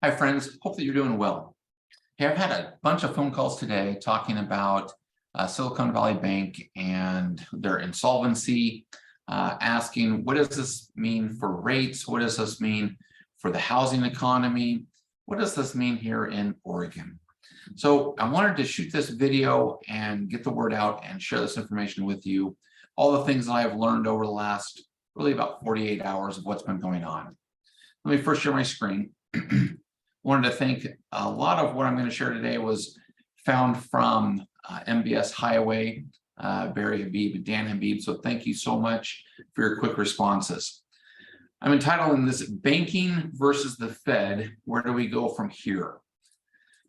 Hi, friends. Hope that you're doing well. Hey, I've had a bunch of phone calls today talking about Silicon Valley Bank and their insolvency, asking what does this mean for rates? What does this mean for the housing economy? What does this mean here in Oregon? So I wanted to shoot this video and get the word out and share this information with you. All the things that I've learned over the last really about 48 hours of what's been going on. Let me first share my screen. Wanted to thank a lot of what I'm going to share today was found from MBS Highway, Barry Habib and Dan Habib. So thank you so much for your quick responses. I'm entitling this Banking versus the Fed. Where do we go from here?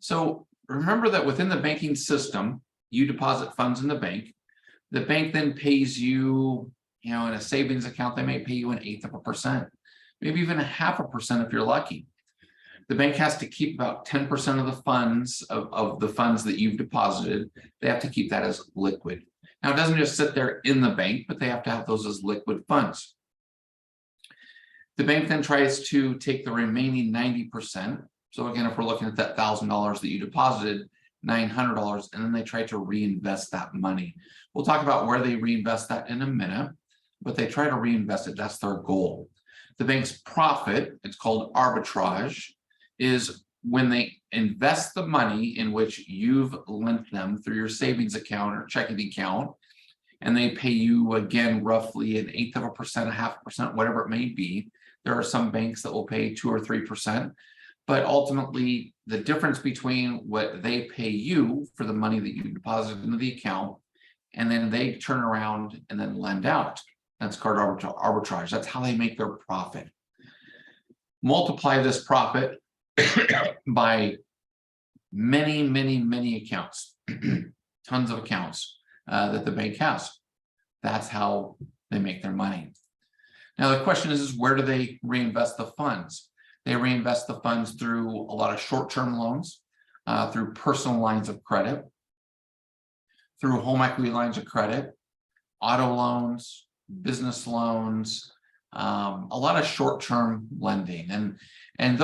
So remember that within the banking system, you deposit funds in the bank. The bank then pays you, in a savings account, they may pay you 0.1%, maybe even 0.5% if you're lucky. The bank has to keep about 10% of the funds of the funds that you've deposited. They have to keep that as liquid. Now, it doesn't just sit there in the bank, but they have to have those as liquid funds. The bank then tries to take the remaining 90%. So again, if we're looking at that $1,000 that you deposited, $900, and then they try to reinvest that money. We'll talk about where they reinvest that in a minute, but they try to reinvest it. That's their goal. The bank's profit, it's called arbitrage, is when they invest the money in which you've lent them through your savings account or checking account, and they pay you again roughly 1/8 of a percent, 0.5%, whatever it may be. There are some banks that will pay 2 or 3%, but ultimately the difference between what they pay you for the money that you deposit into the account, and then they turn around and then lend out. That's called arbitrage. That's how they make their profit. Multiply this profit by many accounts, tons of accounts that the bank has. That's how they make their money. Now, the question is where do they reinvest the funds? They reinvest the funds through a lot of short-term loans, through personal lines of credit, through home equity lines of credit, auto loans, business loans, a lot of short-term lending. And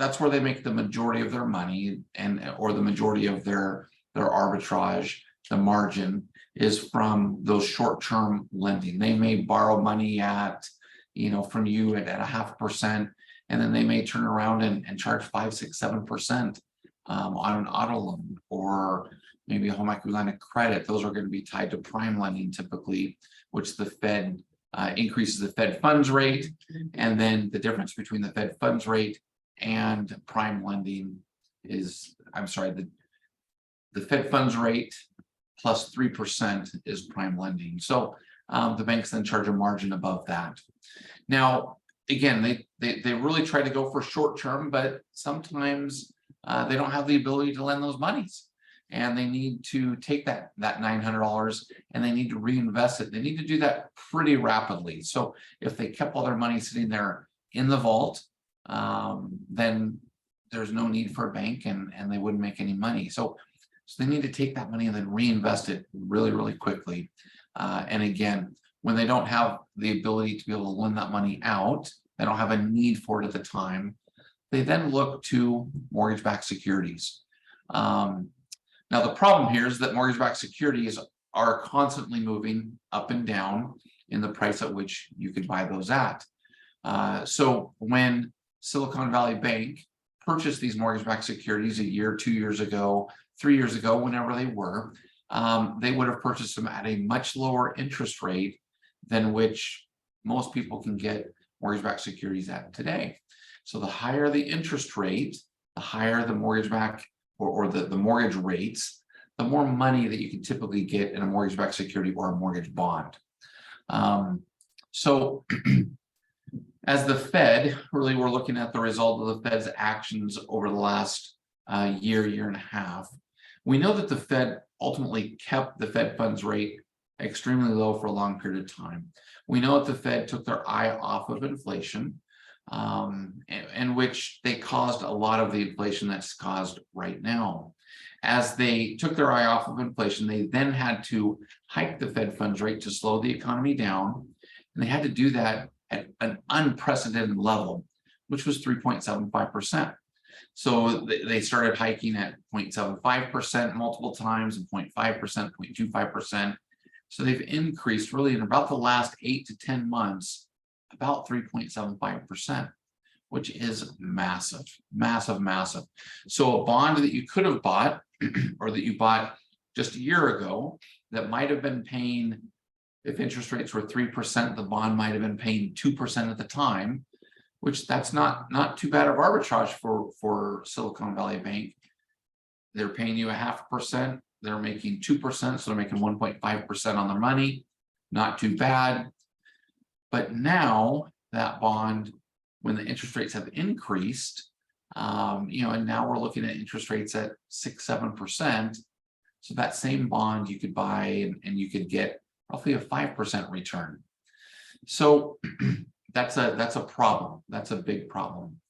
that's where they make the majority of their money or the majority of their arbitrage. The margin is from those short-term lending. They may borrow money from you at 0.5%, and then they may turn around and charge 5, 6, 7% on an auto loan or maybe a home equity line of credit. Those are going to be tied to prime lending typically, which the Fed increases the Fed funds rate, and then the difference between the Fed funds rate and prime lending is, the Fed funds rate plus 3% is prime lending. So the banks then charge a margin above that. Now, again, they really try to go for short term, but sometimes they don't have the ability to lend those monies. And they need to take that $900 and they need to reinvest it. They need to do that pretty rapidly. So if they kept all their money sitting there in the vault, then there's no need for a bank and they wouldn't make any money. So they need to take that money and then reinvest it really quickly. And again, when they don't have the ability to be able to lend that money out, they don't have a need for it at the time, they then look to mortgage-backed securities. Now, the problem here is that mortgage-backed securities are constantly moving up and down in the price at which you could buy those at. So when Silicon Valley Bank purchased these mortgage-backed securities a year, 2 years ago, 3 years ago, whenever they were, they would have purchased them at a much lower interest rate than which most people can get mortgage-backed securities at today. So the higher the interest rate, the higher the mortgage-backed or the mortgage rates, the more money that you can typically get in a mortgage-backed security or a mortgage bond. So as the Fed, really we're looking at the result of the Fed's actions over the last year and a half. We know that the Fed ultimately kept the Fed funds rate extremely low for a long period of time. We know that the Fed took their eye off of inflation, in which they caused a lot of the inflation that's caused right now. As they took their eye off of inflation, they then had to hike the Fed funds rate to slow the economy down. And they had to do that at an unprecedented level. which was 3.75%. So they started hiking at 0.75% multiple times and 0.5%, 0.25%. So they've increased really in about the last 8 to 10 months, about 3.75%, which is massive, massive, massive. So a bond that you could have bought or that you bought just a year ago that might have been paying, if interest rates were 3%, the bond might have been paying 2% at the time, which that's not too bad of arbitrage for Silicon Valley Bank. They're paying you 0.5%. They're making 2%, so they're making 1.5% on their money. Not too bad. But now that bond, when the interest rates have increased, and now we're looking at interest rates at 6-7%. So that same bond you could buy and you could get roughly a 5% return. So that's a problem. That's a big problem.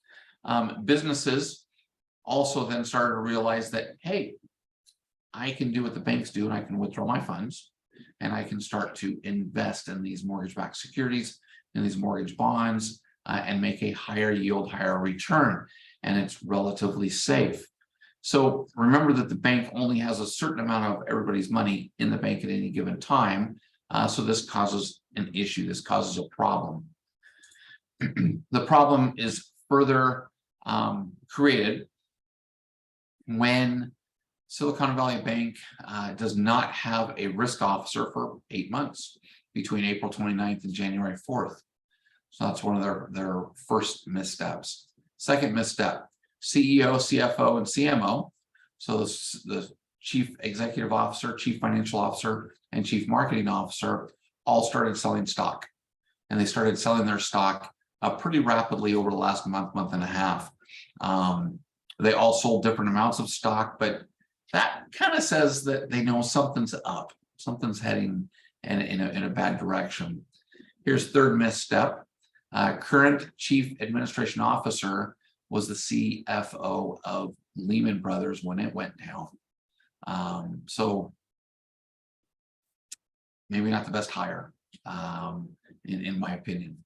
Businesses also then started to realize that, hey, I can do what the banks do and I can withdraw my funds and I can start to invest in these mortgage-backed securities and these mortgage bonds and make a higher yield, higher return, and it's relatively safe. So remember that the bank only has a certain amount of everybody's money in the bank at any given time. So this causes an issue. This causes a problem. The problem is further created when Silicon Valley Bank does not have a risk officer for 8 months between April 29th and January 4th. So that's one of their first missteps. Second misstep, CEO, CFO, and CMO. So the Chief Executive Officer, Chief Financial Officer, and Chief Marketing Officer all started selling stock. And they started selling their stock pretty rapidly over the last month and a half. They all sold different amounts of stock, but that kind of says that they know something's up, something's heading in a bad direction. Here's third misstep. Current Chief Administration Officer was the CFO of Lehman Brothers when it went down. So maybe not the best hire, in my opinion.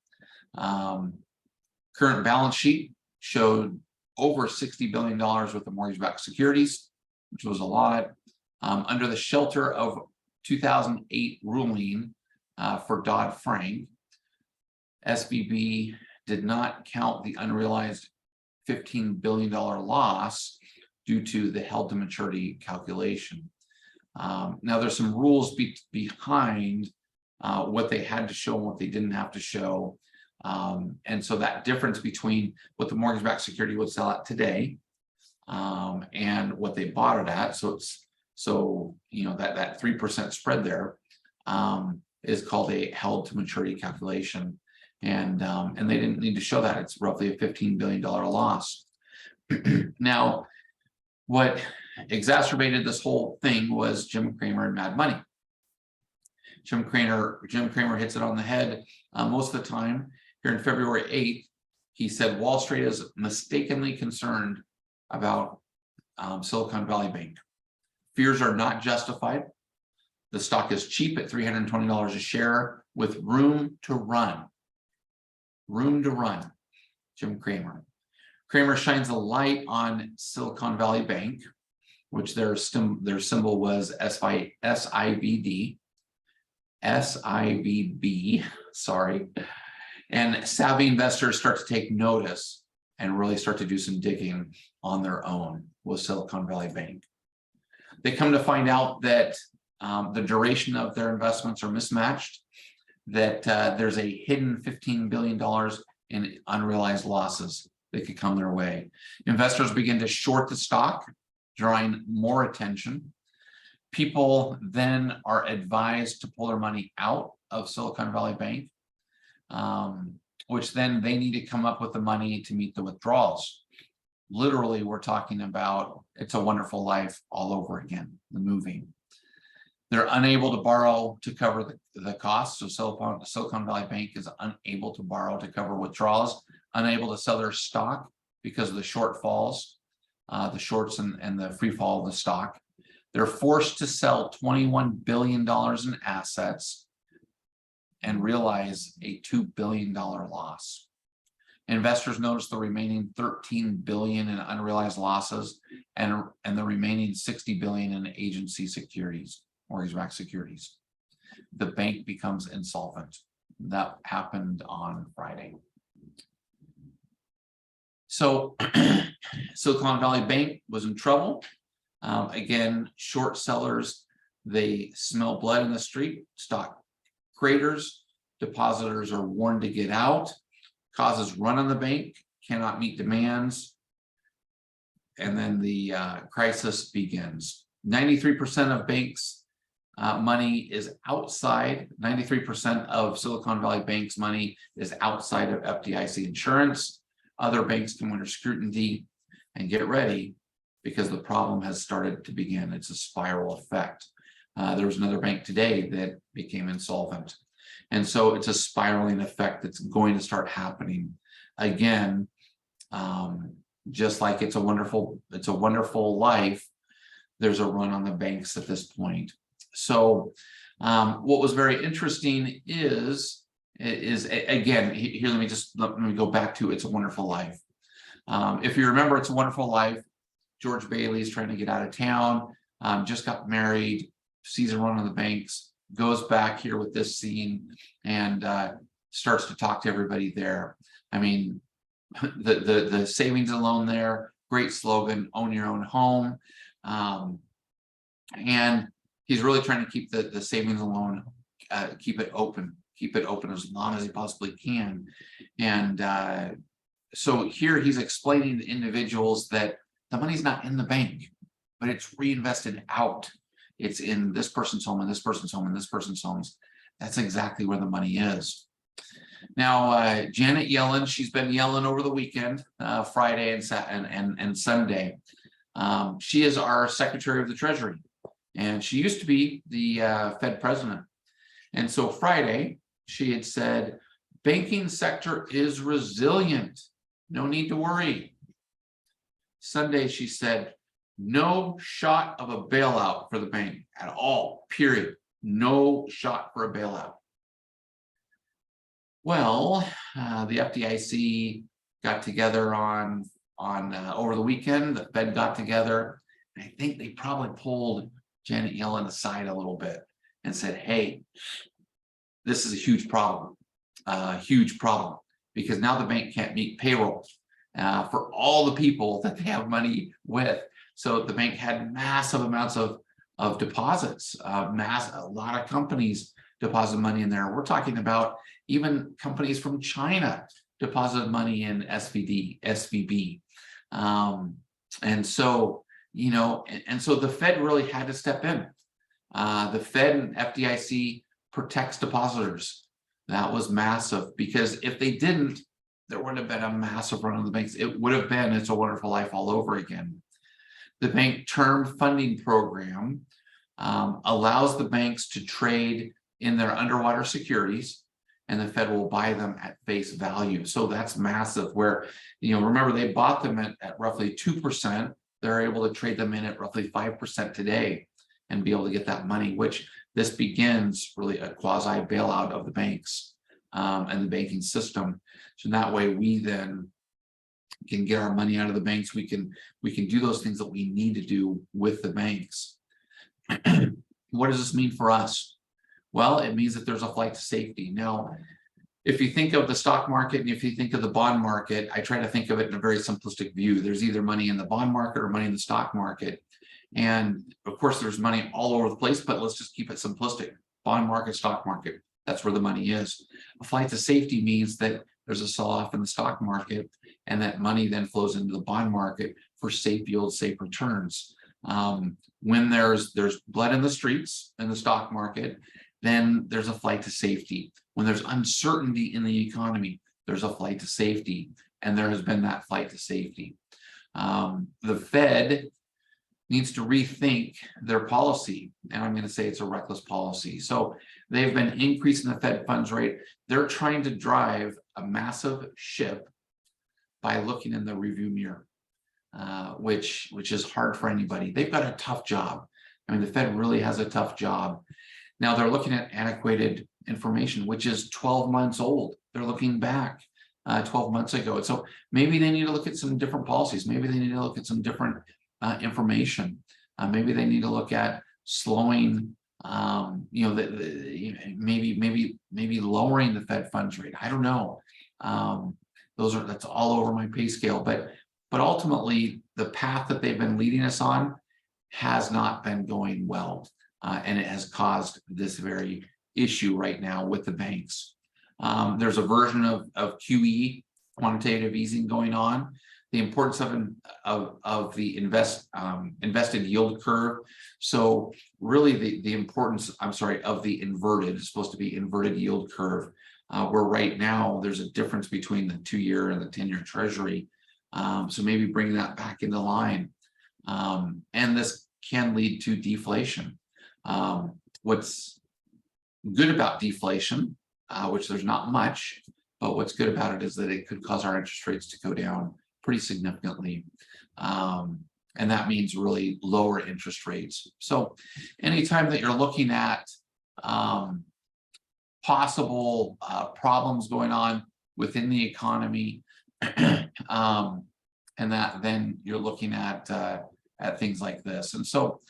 Current balance sheet showed over $60 billion worth of mortgage-backed securities, which was a lot. Under the shelter of 2008 ruling for Dodd-Frank, SVB did not count the unrealized $15 billion loss due to the held to maturity calculation. Now there's some rules behind what they had to show and what they didn't have to show. And so that difference between what the mortgage-backed security would sell at today and what they bought it at, so that 3% spread there is called a held to maturity calculation. And they didn't need to show that. It's roughly a $15 billion loss. Now, what exacerbated this whole thing was Jim Cramer and Mad Money. Jim Cramer hits it on the head most of the time. Here in February 8th, he said Wall Street is mistakenly concerned about Silicon Valley Bank. Fears are not justified. The stock is cheap at $320 a share with room to run. Room to run, Jim Cramer. Cramer shines a light on Silicon Valley Bank, which their symbol was SIVB, sorry. And savvy investors start to take notice and really start to do some digging on their own with Silicon Valley Bank. They come to find out that the duration of their investments are mismatched, that there's a hidden $15 billion in unrealized losses that could come their way. Investors begin to short the stock, drawing more attention. People then are advised to pull their money out of Silicon Valley Bank, which then they need to come up with the money to meet the withdrawals. Literally, we're talking about It's a Wonderful Life all over again, the movie. They're unable to borrow to cover the costs. So Silicon Valley Bank is unable to borrow to cover withdrawals, unable to sell their stock because of the shortfalls, the shorts and the free fall of the stock. They're forced to sell $21 billion in assets and realize a $2 billion loss. Investors noticed the remaining 13 billion in unrealized losses and the remaining 60 billion in agency securities, mortgage-backed securities. The bank becomes insolvent. That happened on Friday. So Silicon Valley Bank was in trouble. Again, short sellers, they smell blood in the street, stock craters, depositors are warned to get out, causes run on the bank, cannot meet demands, and then the crisis begins. 93% of banks' money is outside, 93% of Silicon Valley Bank's money is outside of FDIC insurance. Other banks come under scrutiny, and get ready because the problem has started to begin. It's a spiral effect. There was another bank today that became insolvent. And so it's a spiraling effect that's going to start happening again. Just like it's a wonderful life, there's a run on the banks at this point. So what was very interesting is again, here, let me go back to It's a Wonderful Life. If you remember It's a Wonderful Life, George Bailey is trying to get out of town, just got married, sees a run on the banks, goes back here with this scene and starts to talk to everybody there. I mean, the savings and loan there, great slogan, own your own home. And he's really trying to keep the savings and loan, keep it open as long as he possibly can. And so here he's explaining to individuals that the money's not in the bank, but it's reinvested out. It's in this person's home and this person's home and this person's homes. That's exactly where the money is. Now, Janet Yellen, she's been yelling over the weekend, Friday and Sunday. She is our Secretary of the Treasury, and she used to be the Fed president. And so Friday, she had said, banking sector is resilient. No need to worry. Sunday, she said, no shot of a bailout for the bank at all, period. No shot for a bailout. Well, the FDIC got together on over the weekend. The Fed got together. And I think they probably pulled Janet Yellen aside a little bit and said, hey, this is a huge problem, because now the bank can't meet payroll for all the people that they have money with. So the bank had massive amounts of deposits, a lot of companies deposit money in there. We're talking about even companies from China deposited money in SVB. And so, and so the Fed really had to step in. The Fed and FDIC protects depositors. That was massive, because if they didn't, there would have been a massive run on the banks. It would have been It's a Wonderful Life all over again. The Bank Term Funding Program allows the banks to trade in their underwater securities, and the Fed will buy them at face value. So that's massive, where, remember, they bought them at roughly 2%. They're able to trade them in at roughly 5% today and be able to get that money, which this begins really a quasi bailout of the banks and the banking system. So that way we then can get our money out of the banks. We can do those things that we need to do with the banks. What does this mean for us? Well, it means that there's a flight to safety. Now, if you think of the stock market and if you think of the bond market, I try to think of it in a very simplistic view. There's either money in the bond market or money in the stock market. And of course, there's money all over the place, but let's just keep it simplistic. Bond market, stock market, that's where the money is. A flight to safety means that there's a sell-off in the stock market, and that money then flows into the bond market for safe yield, safe returns. When there's blood in the streets in the stock market, then there's a flight to safety. When there's uncertainty in the economy, there's a flight to safety, and there has been that flight to safety. The Fed needs to rethink their policy, and I'm going to say it's a reckless policy. So they've been increasing the Fed funds rate. They're trying to drive a massive ship by looking in the review mirror, which is hard for anybody. They've got a tough job. I mean, the Fed really has a tough job. Now they're looking at antiquated information, which is 12 months old. They're looking back. 12 months ago. And so maybe they need to look at some different policies. Maybe they need to look at some different information. Maybe they need to look at slowing, maybe lowering the Fed funds rate. I don't know. That's all over my pay scale, but ultimately the path that they've been leading us on has not been going well, and it has caused this very issue right now with the banks. There's a version of QE, quantitative easing, going on. The importance of the invested yield curve. So really the importance, of the inverted, it's supposed to be inverted yield curve, where right now there's a difference between the 2-year and the 10-year Treasury. So maybe bring that back into line. And this can lead to deflation. What's good about deflation, which there's not much, but what's good about it is that it could cause our interest rates to go down pretty significantly. And that means really lower interest rates. So anytime that you're looking at possible problems going on within the economy, and that then you're looking at things like this. And so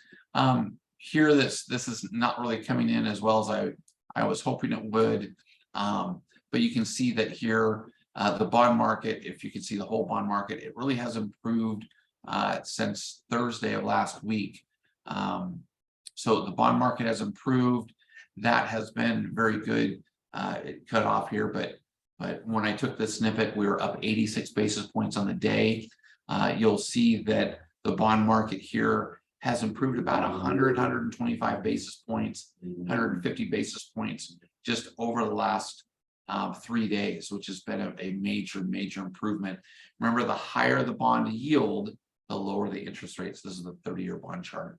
here, this is not really coming in as well as I was hoping it would. But you can see that here, the bond market, if you can see the whole bond market, it really has improved since Thursday of last week. So the bond market has improved. That has been very good. It cut off here, but when I took this snippet, we were up 86 basis points on the day. You'll see that the bond market here has improved about 125 basis points, 150 basis points just over the last 3 days, which has been a major improvement. Remember, the higher the bond yield, the lower the interest rates. This is the 30-year bond chart.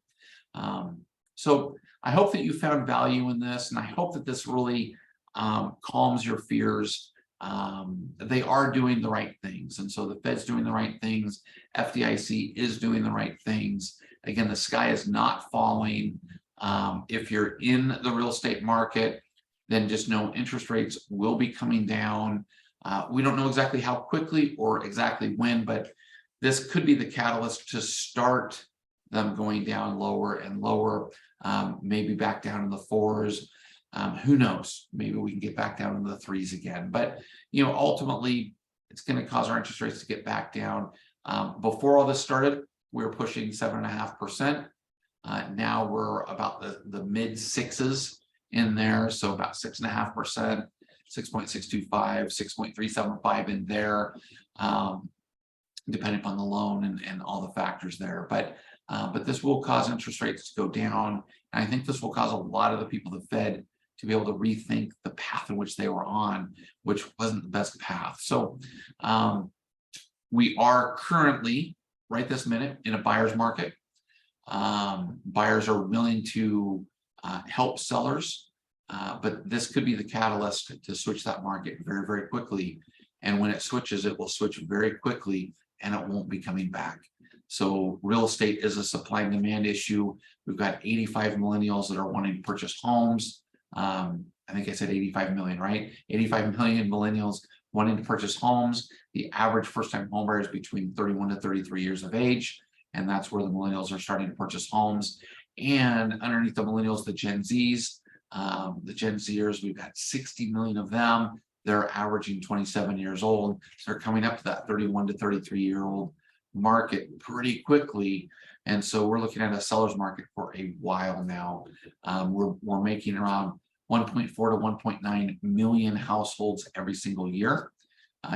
So I hope that you found value in this, and I hope that this really calms your fears. They are doing the right things, and so the Fed's doing the right things. FDIC is doing the right things. Again, the sky is not falling. If you're in the real estate market, then just know interest rates will be coming down. We don't know exactly how quickly or exactly when, but this could be the catalyst to start them going down lower and lower, maybe back down in the 4s. Who knows? Maybe we can get back down into the 3s again. But ultimately, it's going to cause our interest rates to get back down. Before all this started, we were pushing 7.5%. Now we're about the mid 6s in there, so about 6.5%, 6.625, 6.375 in there, depending upon the loan and all the factors there. But this will cause interest rates to go down, and I think this will cause a lot of the people, the Fed, to be able to rethink the path in which they were on, which wasn't the best path. So we are currently, right this minute, in a buyer's market. Buyers are willing to help sellers, but this could be the catalyst to switch that market very quickly. And when it switches, it will switch very quickly, and it won't be coming back. So real estate is a supply and demand issue. We've got 85 millennials that are wanting to purchase homes. I think I said 85 million, right? 85 million millennials wanting to purchase homes. The average first-time homebuyer is between 31 to 33 years of age, and that's where the millennials are starting to purchase homes. And underneath the millennials, the Gen Zs, the Gen Zers, we've got 60 million of them. They're averaging 27 years old. So they're coming up to that 31 to 33-year-old market pretty quickly. And so we're looking at a seller's market for a while now. We're making around 1.4 to 1.9 million households every single year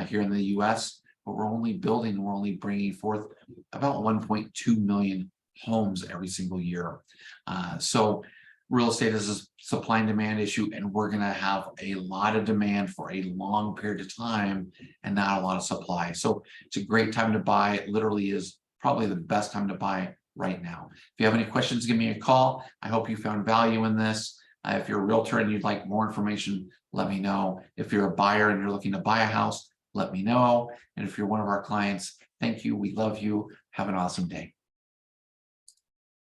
here in the US, but we're only bringing forth about 1.2 million homes every single year. So real estate is a supply and demand issue, and we're going to have a lot of demand for a long period of time and not a lot of supply. So it's a great time to buy. It literally is probably the best time to buy right now. If you have any questions, give me a call. I hope you found value in this. If you're a realtor and you'd like more information, let me know. If you're a buyer and you're looking to buy a house, let me know. And if you're one of our clients, thank you. We love you. Have an awesome day.